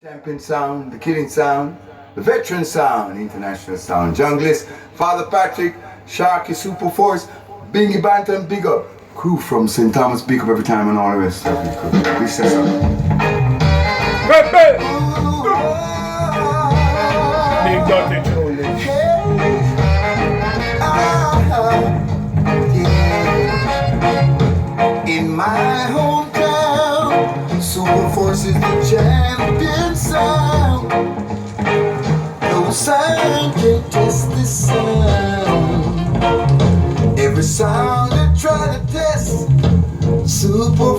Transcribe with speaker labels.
Speaker 1: Champion sound, the killing sound, the veteran sound, international sound, junglist, Father Patrick, Sharky, Superforce, Bingy Bantam, big up. Crew from St. Thomas, big up every time and all the rest of it. We say so.
Speaker 2: Big dirty truly.
Speaker 1: In my hometown, Superforce is the champion sound. No sound can test this sound. Every sound they try to test, Superforce